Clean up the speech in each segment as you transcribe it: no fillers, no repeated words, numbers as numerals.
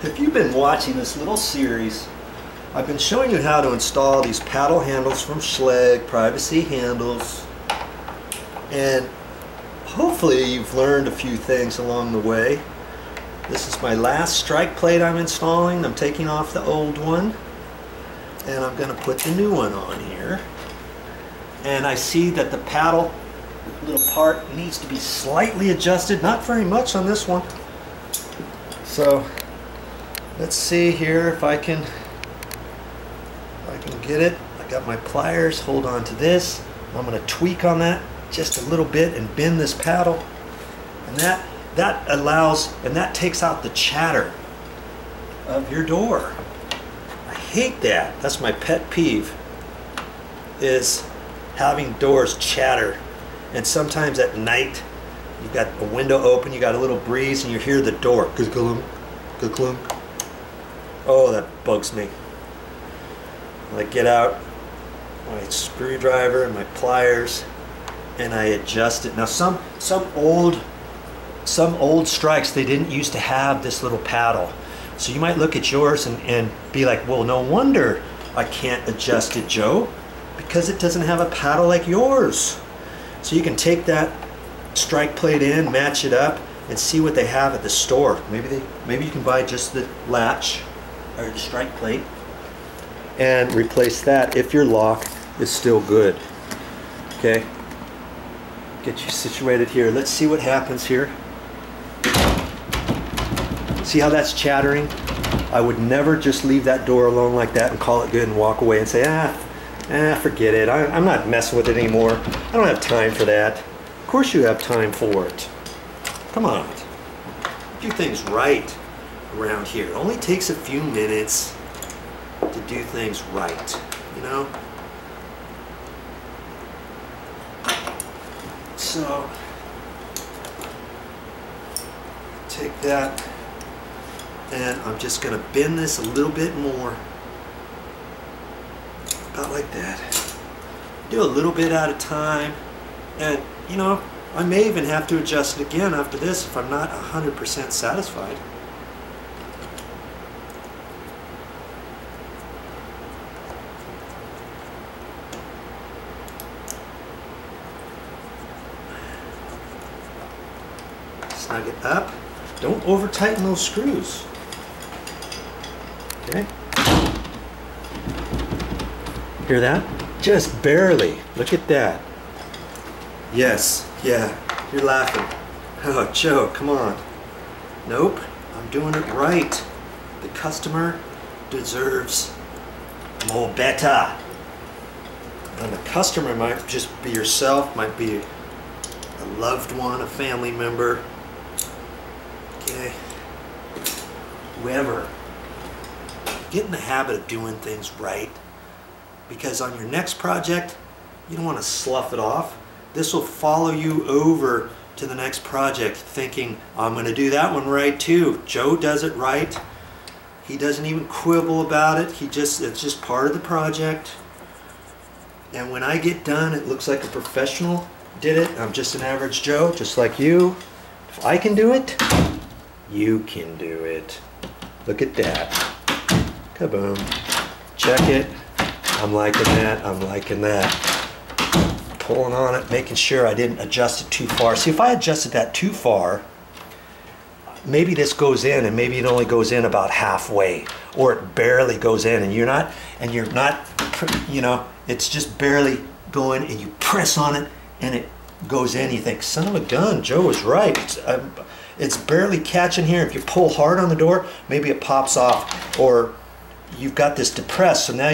If you've been watching this little series, I've been showing you how to install these paddle handles from Schlage, privacy handles, and hopefully you've learned a few things along the way. This is my last strike plate I'm installing. I'm taking off the old one and I'm going to put the new one on here. And I see that the paddle little part needs to be slightly adjusted, not very much on this one. So let's see here if I can get it. I got my pliers, hold on to this. I'm going to tweak on that just a little bit and bend this paddle, and that allows, and that takes out the chatter of your door. I hate that. That's my pet peeve, is having doors chatter. And sometimes at night you've got a window open, you got a little breeze, and you hear the door glunk, glunk. Oh, that bugs me. I get out my screwdriver and my pliers and I adjust it. Now some old strikes, they didn't used to have this little paddle. So you might look at yours and be like, well, no wonder I can't adjust it, Joe, because it doesn't have a paddle like yours. So you can take that strike plate in, match it up, and see what they have at the store. Maybe you can buy just the latch or the strike plate and replace that if your lock is still good. Okay, get you situated here. Let's see what happens here. See how that's chattering? I would never just leave that door alone like that and call it good and walk away and say, forget it. I'm not messing with it anymore. I don't have time for that. Of course you have time for it. Come on. Do things right around here. It only takes a few minutes to do things right, you know? So, take that, and I'm just going to bend this a little bit more. About like that. Do a little bit at a time, and you know, I may even have to adjust it again after this if I'm not 100% satisfied. Snug it up. Don't over tighten those screws. Okay. Hear that? Just barely. Look at that. Yes. Yeah. You're laughing. Oh, Joe, come on. Nope. I'm doing it right. The customer deserves more better. And the customer might just be yourself, might be a loved one, a family member. Okay. Whoever. Get in the habit of doing things right, because on your next project you don't want to slough it off. This will follow you over to the next project thinking, I'm going to do that one right too. Joe does it right. He doesn't even quibble about it. It's just part of the project. And when I get done, it looks like a professional did it. I'm just an average Joe, just like you. If I can do it, you can do it. Look at that. Kaboom. Check it. I'm liking that. I'm liking that. Pulling on it, making sure I didn't adjust it too far. See, if I adjusted that too far, maybe this goes in and maybe it only goes in about halfway, or it barely goes in, and you're not, you know, it's just barely going, and you press on it and it goes in. You think, son of a gun, Joe was right. It's barely catching here. If you pull hard on the door, maybe it pops off, or you've got this depressed, so now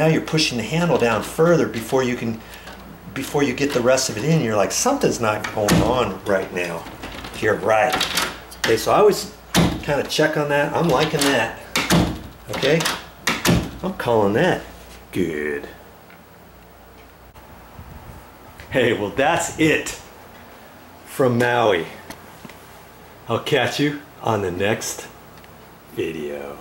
you're pushing the handle down further before you get the rest of it in. You're like, something's not going on right now. You're right. Okay, so I always kind of check on that. I'm liking that. Okay, I'm calling that good. Hey, well, that's it from Maui. I'll catch you on the next video.